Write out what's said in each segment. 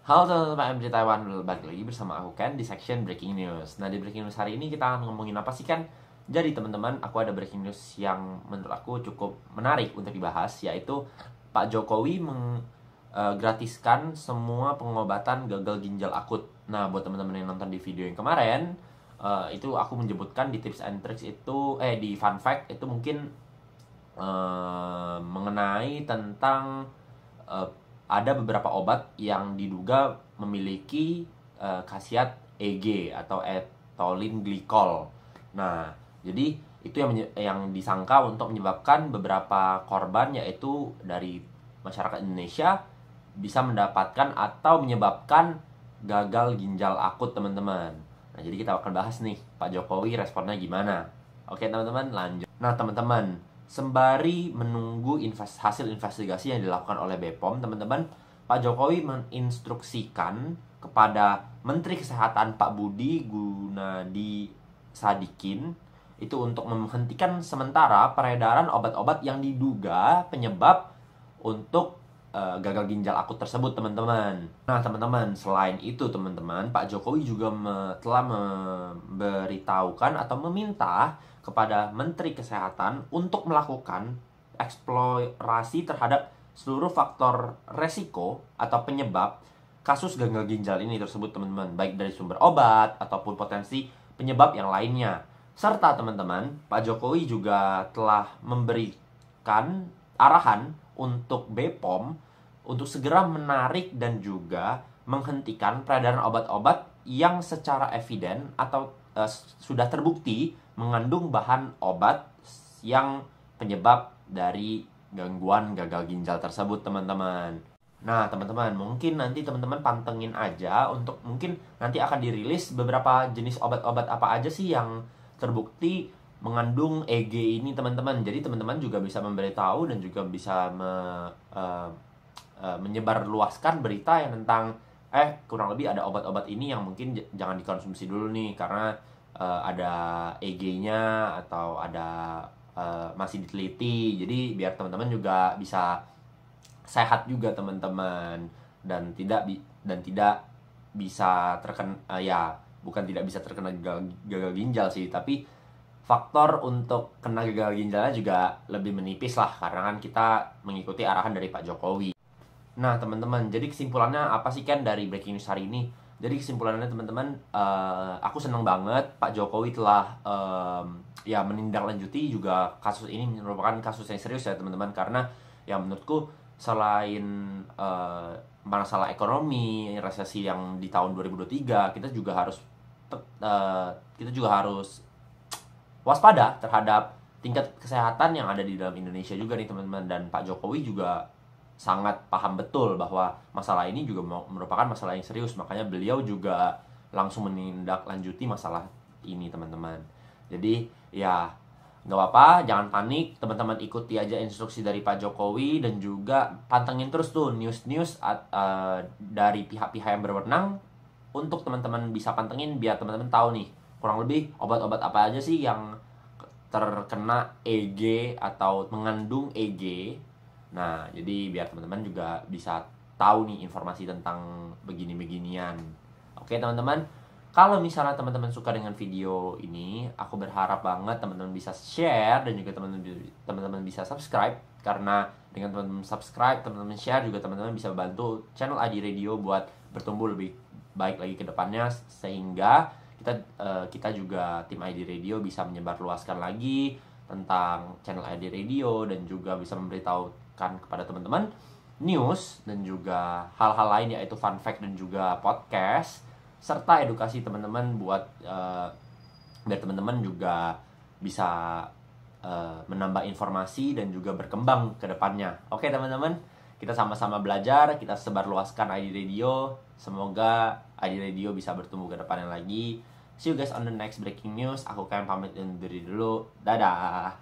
Halo teman-teman MJ Taiwan, balik lagi bersama aku Ken di section Breaking News. Nah, di Breaking News hari ini kita akan ngomongin apa sih, Ken? Jadi teman-teman, aku ada breaking news yang menurut aku cukup menarik untuk dibahas, yaitu Pak Jokowi menggratiskan semua pengobatan gagal ginjal akut. Nah, buat teman-teman yang nonton di video yang kemarin, itu aku menyebutkan di tips and tricks itu, di fun fact itu mungkin mengenai tentang ada beberapa obat yang diduga memiliki khasiat EG atau ethylene glycol. Nah, jadi itu yang disangka untuk menyebabkan beberapa korban, yaitu dari masyarakat Indonesia, bisa mendapatkan atau menyebabkan gagal ginjal akut, teman-teman. Nah, jadi kita akan bahas nih, Pak Jokowi responnya gimana. Oke, teman-teman, lanjut. Nah, teman-teman, sembari menunggu hasil investigasi yang dilakukan oleh BPOM, teman-teman, Pak Jokowi menginstruksikan kepada Menteri Kesehatan Pak Budi Gunadi Sadikin itu untuk menghentikan sementara peredaran obat-obat yang diduga penyebab untuk gagal ginjal akut tersebut, teman-teman. Nah, teman-teman, selain itu, teman-teman, Pak Jokowi juga telah memberitahukan atau meminta kepada Menteri Kesehatan untuk melakukan eksplorasi terhadap seluruh faktor resiko atau penyebab kasus gagal ginjal ini tersebut, teman-teman, baik dari sumber obat ataupun potensi penyebab yang lainnya. Serta, teman-teman, Pak Jokowi juga telah memberikan arahan untuk BPOM untuk segera menarik dan juga menghentikan peredaran obat-obat yang secara eviden atau sudah terbukti mengandung bahan obat yang penyebab dari gangguan gagal ginjal tersebut, teman-teman. Nah, teman-teman, mungkin nanti teman-teman pantengin aja untuk mungkin nanti akan dirilis beberapa jenis obat-obat apa aja sih yang terbukti mengandung EG ini, teman-teman. Jadi teman-teman juga bisa memberitahu dan juga bisa menyebarluaskan berita yang tentang kurang lebih ada obat-obat ini yang mungkin jangan dikonsumsi dulu nih karena ada EG-nya atau ada masih diteliti. Jadi biar teman-teman juga bisa sehat juga, teman-teman, dan tidak bisa terkena bukan tidak bisa terkena gagal ginjal sih, tapi faktor untuk kena gagal ginjalnya juga lebih menipis lah karena kan kita mengikuti arahan dari Pak Jokowi. Nah, teman-teman, jadi kesimpulannya apa sih, kan, dari breaking news hari ini? Jadi kesimpulannya, teman-teman, aku senang banget Pak Jokowi telah menindaklanjuti juga kasus ini. Merupakan kasus yang serius ya, teman-teman, karena yang menurutku selain masalah ekonomi, resesi yang di tahun 2023, kita juga harus waspada terhadap tingkat kesehatan yang ada di dalam Indonesia juga nih, teman-teman. Dan Pak Jokowi juga sangat paham betul bahwa masalah ini juga merupakan masalah yang serius. Makanya beliau juga langsung menindaklanjuti masalah ini, teman-teman. Jadi ya nggak apa-apa, jangan panik, teman-teman, ikuti aja instruksi dari Pak Jokowi dan juga pantengin terus tuh news-news dari pihak-pihak yang berwenang untuk teman-teman bisa pantengin biar teman-teman tahu nih kurang lebih obat-obat apa aja sih yang terkena EG atau mengandung EG. Nah, jadi biar teman-teman juga bisa tahu nih informasi tentang begini-beginian. Oke, teman-teman, kalau misalnya teman-teman suka dengan video ini, aku berharap banget teman-teman bisa share dan juga teman-teman bisa subscribe, karena dengan teman-teman subscribe, teman-teman share, juga teman-teman bisa bantu channel ID Radio buat bertumbuh lebih baik lagi ke depannya, sehingga kita juga tim ID Radio bisa menyebarluaskan lagi tentang channel ID Radio dan juga bisa memberitahukan kepada teman-teman news dan juga hal-hal lain, yaitu fun fact dan juga podcast, serta edukasi teman-teman buat biar teman-teman juga bisa menambah informasi dan juga berkembang ke depannya. Oke, teman-teman, kita sama-sama belajar, kita sebarluaskan ID Radio. Semoga ID Radio bisa bertumbuh ke depannya lagi. See you guys on the next breaking news. Aku kan pamit undur diri dulu. Dadah.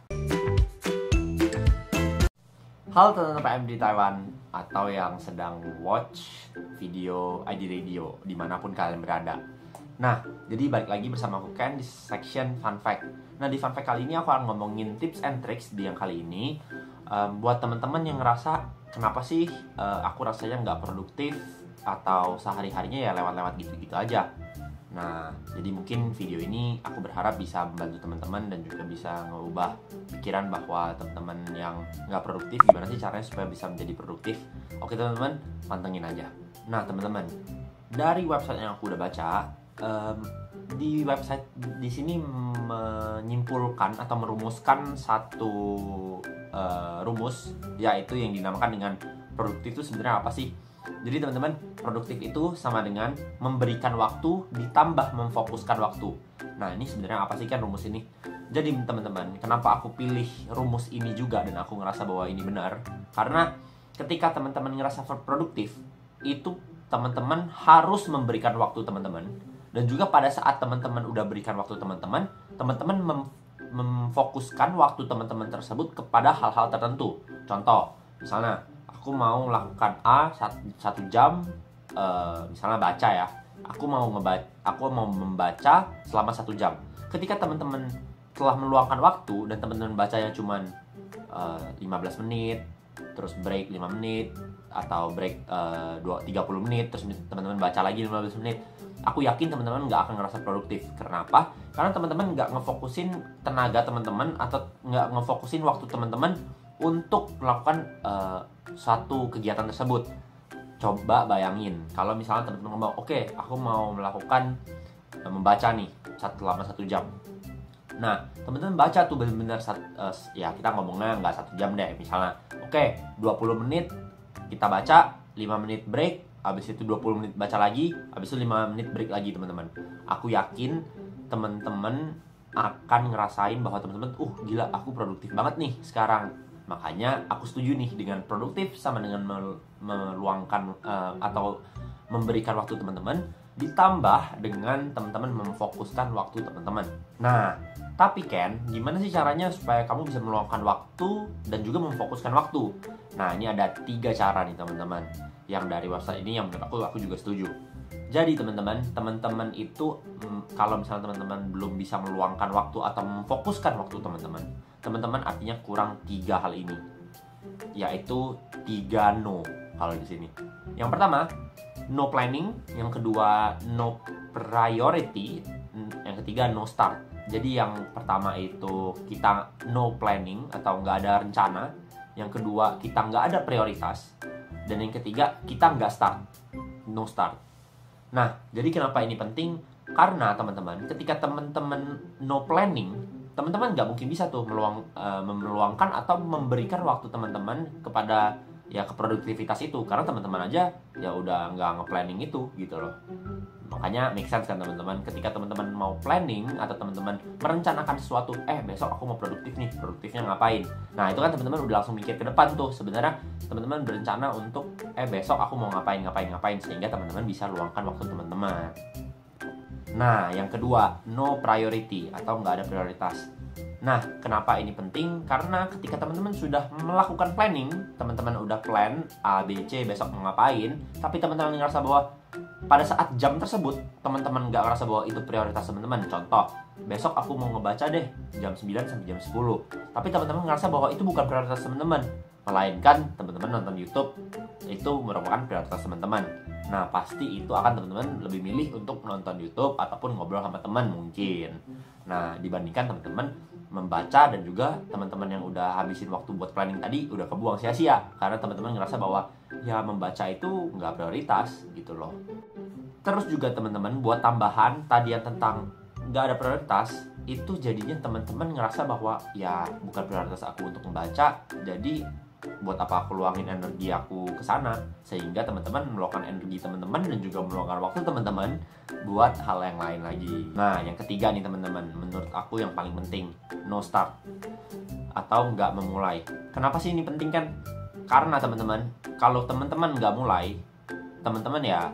Halo teman-teman PMD Taiwan atau yang sedang watch video ID Radio dimanapun kalian berada. Nah, jadi balik lagi bersama aku Ken di section Fun Fact. Nah, di Fun Fact kali ini aku akan ngomongin tips and tricks di yang kali ini. Buat teman-teman yang ngerasa kenapa sih aku rasanya nggak produktif atau sehari-harinya ya lewat-lewat gitu-gitu aja. Nah, jadi mungkin video ini aku berharap bisa membantu teman-teman dan juga bisa mengubah pikiran bahwa teman-teman yang nggak produktif, gimana sih caranya supaya bisa menjadi produktif. Oke teman-teman, pantengin aja. Nah teman-teman, dari website yang aku udah baca, di website di sini menyimpulkan atau merumuskan satu rumus, yaitu yang dinamakan dengan produktif itu sebenarnya apa sih? Jadi teman-teman, produktif itu sama dengan memberikan waktu ditambah memfokuskan waktu. Nah ini sebenarnya apa sih kan rumus ini? Jadi teman-teman, kenapa aku pilih rumus ini juga dan aku ngerasa bahwa ini benar? Karena ketika teman-teman ngerasa produktif, itu teman-teman harus memberikan waktu teman-teman. Dan juga pada saat teman-teman udah berikan waktu teman-teman, teman-teman memfokuskan waktu teman-teman tersebut kepada hal-hal tertentu. Contoh, misalnya aku mau melakukan A 1 jam, misalnya baca ya. Aku mau membaca selama 1 jam. Ketika teman-teman telah meluangkan waktu dan teman-teman bacanya cuman 15 menit, terus break 5 menit, atau break 30 menit, terus teman-teman baca lagi 15 menit, aku yakin teman-teman nggak akan ngerasa produktif. Kenapa? Karena teman-teman nggak ngefokusin tenaga teman-teman atau nggak ngefokusin waktu teman-teman untuk melakukan suatu kegiatan tersebut. Coba bayangin kalau misalnya teman-teman ngomong, oke, aku mau melakukan membaca nih selama 1 jam. Nah, teman-teman baca tuh benar-benar ya kita ngomongnya nggak 1 jam deh, misalnya oke, 20 menit kita baca, 5 menit break, habis itu 20 menit baca lagi, habis itu 5 menit break lagi teman-teman. Aku yakin teman-teman akan ngerasain bahwa teman-teman, gila, aku produktif banget nih sekarang. Makanya aku setuju nih dengan produktif sama dengan meluangkan atau memberikan waktu teman-teman, ditambah dengan teman-teman memfokuskan waktu teman-teman. Nah, tapi Ken, gimana sih caranya supaya kamu bisa meluangkan waktu dan juga memfokuskan waktu? Nah, ini ada 3 cara nih teman-teman, yang dari website ini yang menurut aku juga setuju. Jadi teman-teman itu kalau misalnya teman-teman belum bisa meluangkan waktu atau memfokuskan waktu teman-teman artinya kurang 3 hal ini, yaitu 3 no kalau di sini. Yang pertama, no planning. Yang kedua, no priority. Yang ketiga, no start. Jadi yang pertama itu kita no planning atau nggak ada rencana. Yang kedua, kita nggak ada prioritas. Dan yang ketiga, kita nggak start, no start. Nah, jadi kenapa ini penting? Karena teman-teman, ketika teman-teman no planning, teman-teman nggak mungkin bisa tuh meluangkan atau memberikan waktu teman-teman kepada ya keproduktivitas itu, karena teman-teman aja ya udah nggak nge-planning itu gitu loh. Makanya make sense kan teman-teman, ketika teman-teman mau planning atau teman-teman merencanakan sesuatu, besok aku mau produktif nih, produktifnya ngapain? Nah itu kan teman-teman udah langsung mikir ke depan tuh. Sebenarnya teman-teman berencana untuk besok aku mau ngapain, sehingga teman-teman bisa luangkan waktu teman-teman. Nah yang kedua, no priority atau nggak ada prioritas. Nah, kenapa ini penting? Karena ketika teman-teman sudah melakukan planning, teman-teman udah plan A, B, C besok mau ngapain, tapi teman-teman ngerasa bahwa pada saat jam tersebut teman-teman nggak ngerasa bahwa itu prioritas teman-teman. Contoh, besok aku mau ngebaca deh jam 9 sampai jam 10. Tapi teman-teman ngerasa bahwa itu bukan prioritas teman-teman, melainkan teman-teman nonton YouTube itu merupakan prioritas teman-teman. Nah, pasti itu akan teman-teman lebih milih untuk nonton YouTube ataupun ngobrol sama teman mungkin. Nah, dibandingkan teman-teman membaca dan juga teman-teman yang udah habisin waktu buat planning tadi udah kebuang sia-sia karena teman-teman ngerasa bahwa ya membaca itu nggak prioritas gitu loh. Terus juga teman-teman buat tambahan tadi yang tentang nggak ada prioritas, itu jadinya teman-teman ngerasa bahwa ya bukan prioritas aku untuk membaca, jadi buat apa aku luangin energi aku ke sana, sehingga teman-teman meluangkan energi teman-teman dan juga meluangkan waktu teman-teman buat hal yang lain lagi. Nah, yang ketiga nih teman-teman, menurut aku yang paling penting, no start atau nggak memulai. Kenapa sih ini penting kan? Karena teman-teman, kalau teman-teman nggak mulai, teman-teman ya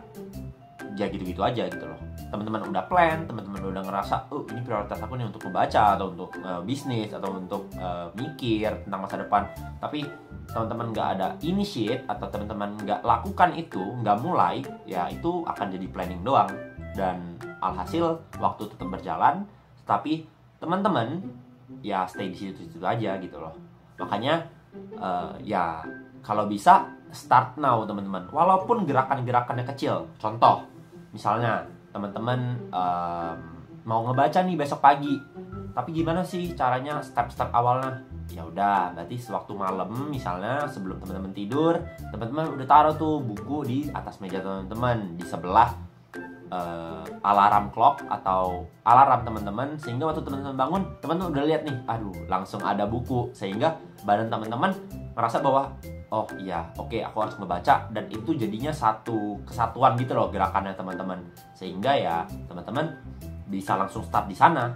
gitu-gitu aja gitu loh. Teman-teman udah plan, teman-teman udah ngerasa, ini prioritas aku nih untuk membaca atau untuk bisnis atau untuk mikir tentang masa depan. Tapi teman-teman nggak ada initiate atau teman-teman nggak lakukan itu, nggak mulai, ya itu akan jadi planning doang. Dan alhasil waktu tetap berjalan, tapi teman-teman ya stay di situ-situ aja gitu loh. Makanya ya kalau bisa start now teman-teman. Walaupun gerakan-gerakannya kecil. Contoh, misalnya teman-teman mau ngebaca nih besok pagi, tapi gimana sih caranya step-step awalnya? Ya udah, berarti sewaktu malam misalnya sebelum teman-teman tidur, teman-teman udah taruh tuh buku di atas meja teman-teman di sebelah alarm clock atau alarm teman-teman, sehingga waktu teman-teman bangun, teman-teman udah lihat nih, aduh langsung ada buku, sehingga badan teman-teman merasa bahwa oh iya, oke, aku harus ngebaca, dan itu jadinya satu kesatuan gitu loh gerakannya teman-teman, sehingga ya teman-teman bisa langsung start di sana.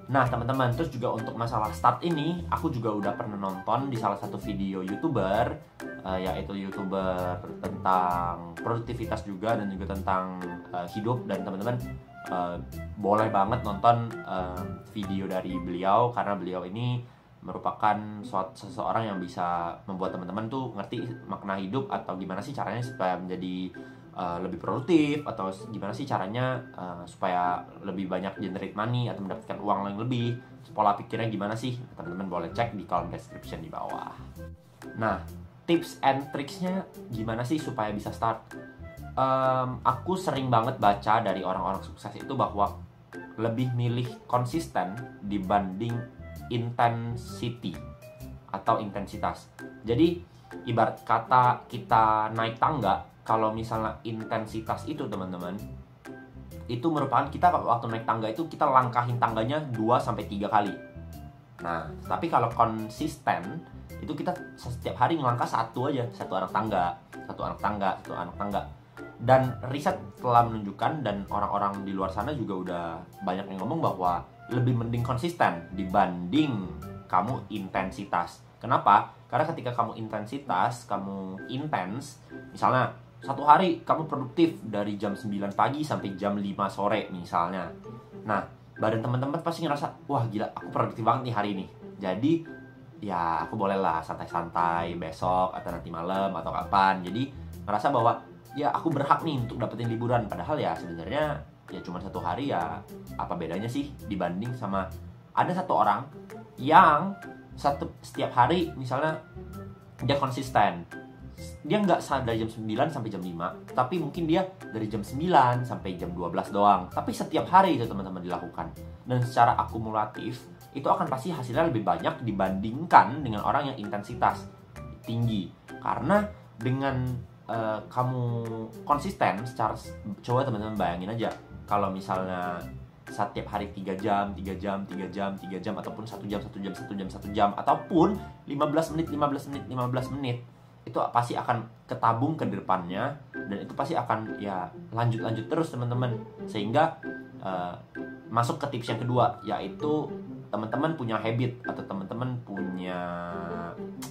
Nah teman-teman, terus juga untuk masalah start ini, aku juga udah pernah nonton di salah satu video YouTuber, yaitu YouTuber tentang produktivitas juga dan juga tentang hidup, dan teman-teman boleh banget nonton video dari beliau, karena beliau ini merupakan seseorang yang bisa membuat teman-teman tuh ngerti makna hidup, atau gimana sih caranya supaya menjadi lebih produktif, atau gimana sih caranya supaya lebih banyak generate money atau mendapatkan uang yang lebih. Pola pikirnya gimana sih, teman-teman boleh cek di kolom description di bawah. Nah, tips and tricksnya gimana sih supaya bisa start? Aku sering banget baca dari orang-orang sukses itu bahwa lebih milih konsisten dibanding intensity atau intensitas. Jadi ibarat kata kita naik tangga, kalau misalnya intensitas itu teman-teman, itu merupakan kita waktu naik tangga itu kita langkahin tangganya 2-3 kali. Nah, tapi kalau konsisten itu kita setiap hari ngelangkah satu aja, satu anak tangga. Dan riset telah menunjukkan, dan orang-orang di luar sana juga udah banyak yang ngomong bahwa lebih mending konsisten dibanding kamu intensitas. Kenapa? Karena ketika kamu intensitas, kamu intens, misalnya satu hari kamu produktif dari jam 9 pagi sampai jam 5 sore misalnya. Nah, badan teman-teman pasti ngerasa, wah gila, aku produktif banget nih hari ini. Jadi, ya aku bolehlah santai-santai besok atau nanti malam atau kapan. Jadi, ngerasa bahwa ya aku berhak nih untuk dapetin liburan. Padahal ya sebenarnya ya cuma satu hari, ya apa bedanya sih dibanding sama ada satu orang yang setiap hari misalnya dia konsisten, dia nggak dari jam 9 sampai jam 5, tapi mungkin dia dari jam 9 sampai jam 12 doang, tapi setiap hari itu teman-teman dilakukan, dan secara akumulatif itu akan pasti hasilnya lebih banyak dibandingkan dengan orang yang intensitas tinggi. Karena dengan kamu konsisten secara, coba teman-teman bayangin aja, kalau misalnya setiap hari 3 jam, ataupun 1 jam, ataupun 15 menit, itu pasti akan ketabung ke depannya, dan itu pasti akan ya lanjut terus teman-teman. Sehingga masuk ke tips yang kedua, yaitu teman-teman punya habit atau teman-teman punya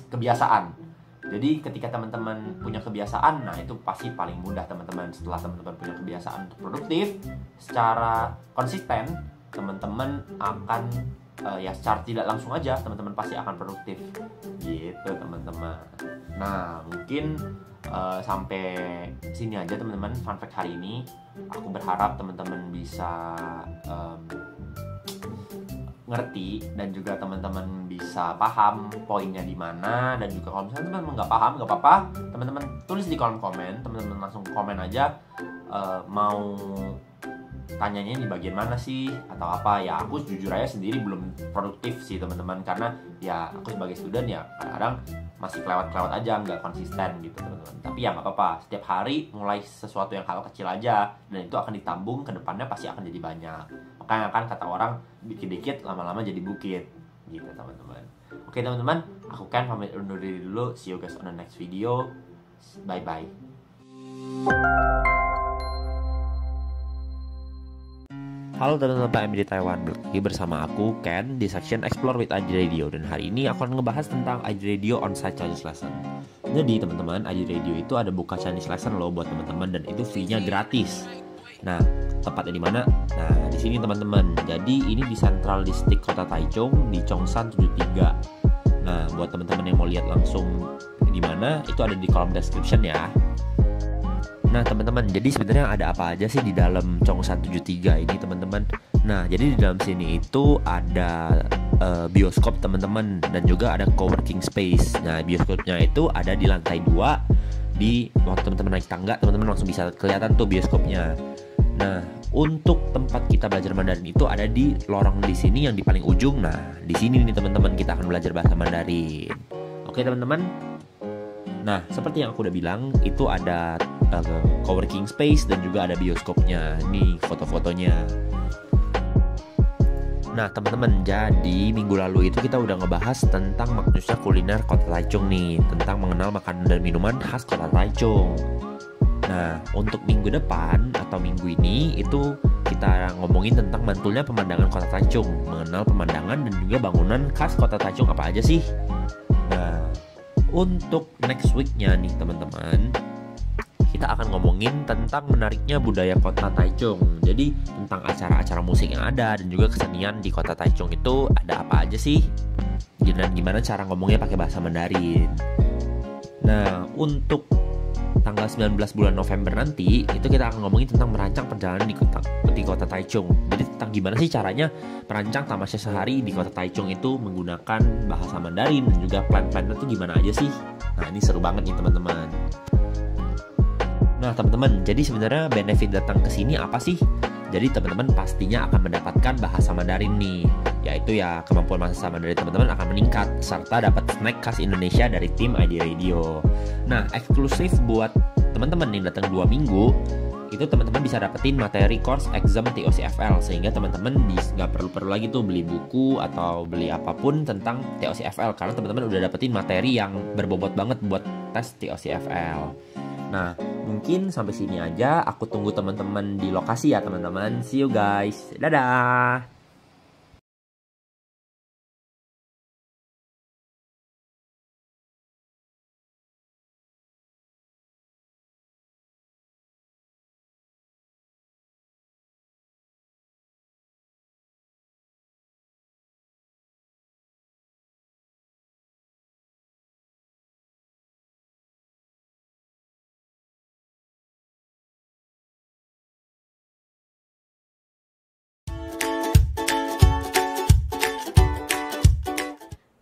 kebiasaan. Jadi ketika teman-teman punya kebiasaan, nah itu pasti paling mudah teman-teman. Setelah teman-teman punya kebiasaan untuk produktif secara konsisten, teman-teman akan ya secara tidak langsung aja teman-teman pasti akan produktif gitu teman-teman. Nah mungkin sampai sini aja teman-teman fun fact hari ini. Aku berharap teman-teman bisa ngerti, dan juga teman-teman bisa paham poinnya di mana. Dan juga kalau misalnya teman-teman nggak paham, nggak apa-apa, teman-teman tulis di kolom komen, teman-teman langsung komen aja mau tanyanya di bagian mana sih atau apa. Ya aku jujur aja sendiri belum produktif sih teman-teman, karena ya aku sebagai student ya kadang-kadang masih kelewat aja, nggak konsisten gitu teman-teman. Tapi ya nggak apa-apa, setiap hari mulai sesuatu yang hal kecil aja, dan itu akan ditambung ke depannya, pasti akan jadi banyak. Makanya kan kata orang, dikit-dikit lama-lama jadi bukit gitu teman-teman. Oke teman-teman, aku kan pamit undur diri dulu. See you guys on the next video. Bye bye. Halo teman-teman PMI di Taiwan, lagi bersama aku Ken di section Explore with Aji Radio. Dan hari ini aku akan ngebahas tentang Aji Radio on-site Chinese lesson. Jadi teman-teman, Aji Radio itu ada buka Chinese lesson loh buat teman-teman, dan itu fee-nya gratis. Nah, tempatnya di mana? Nah, di sini teman-teman. Jadi ini di Central District Kota Taichung di Chongshan 73. Nah, buat teman-teman yang mau lihat langsung di mana, itu ada di kolom description ya. Nah teman-teman, jadi sebenarnya ada apa aja sih di dalam Chongshan 73 ini teman-teman? Nah jadi di dalam sini itu ada bioskop teman-teman, dan juga ada coworking space. Nah bioskopnya itu ada di lantai 2, di waktu teman-teman naik tangga, teman-teman langsung bisa kelihatan tuh bioskopnya. Nah, untuk tempat kita belajar Mandarin itu ada di lorong di sini yang di paling ujung. Nah, di sini nih teman-teman kita akan belajar bahasa Mandarin. Oke teman-teman. Nah, seperti yang aku udah bilang, itu ada coworking space dan juga ada bioskopnya. Nih foto-fotonya. Nah teman-teman, jadi minggu lalu itu kita udah ngebahas tentang maknanya kuliner Kota Taichung nih, tentang mengenal makanan dan minuman khas Kota Taichung. Nah untuk minggu depan atau minggu ini itu kita ngomongin tentang mantulnya pemandangan Kota Taichung, mengenal pemandangan dan juga bangunan khas Kota Taichung apa aja sih. Nah untuk next weeknya nih teman-teman, kita akan ngomongin tentang menariknya budaya Kota Taichung. Jadi tentang acara-acara musik yang ada dan juga kesenian di Kota Taichung itu ada apa aja sih? Dan gimana cara ngomongnya pakai bahasa Mandarin. Nah, untuk tanggal 19 bulan November nanti itu kita akan ngomongin tentang merancang perjalanan di kota Taichung. Jadi tentang gimana sih caranya merancang tamasya sehari di Kota Taichung itu menggunakan bahasa Mandarin dan juga plan-plannya itu gimana aja sih. Nah, ini seru banget nih teman-teman. Nah teman-teman, jadi sebenarnya benefit datang ke sini apa sih? Jadi teman-teman pastinya akan mendapatkan bahasa Mandarin nih, yaitu ya kemampuan bahasa Mandarin teman-teman akan meningkat serta dapat snack khas Indonesia dari tim ID Radio. Nah eksklusif buat teman-teman yang datang 2 minggu, itu teman-teman bisa dapetin materi course exam TOCFL sehingga teman-teman nggak perlu lagi tuh beli buku atau beli apapun tentang TOCFL karena teman-teman udah dapetin materi yang berbobot banget buat tes TOCFL. Nah, mungkin sampai sini aja. Aku tunggu teman-teman di lokasi ya, teman-teman. See you guys. Dadah.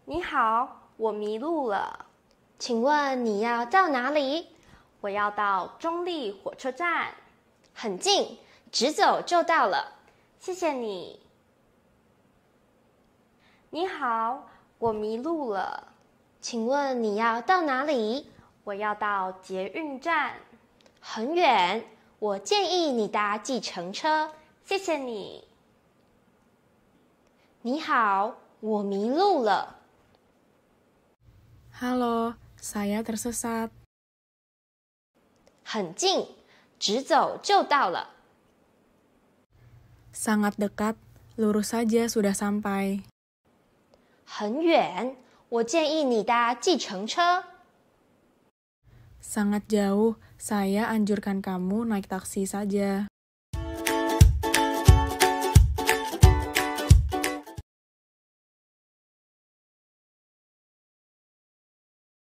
你好，我迷路了，请问你要到哪里？我要到中立火车站。很近，直走就到了。谢谢你。你好，我迷路了，请问你要到哪里？我要到捷运站。很远，我建议你搭计程车。谢谢你。你好，我迷路了。 Halo, saya tersesat. 很近，直走就到了。 Sangat dekat, lurus saja sudah sampai. 很远，我建议你搭计程车。 Sangat jauh, saya anjurkan kamu naik taksi saja.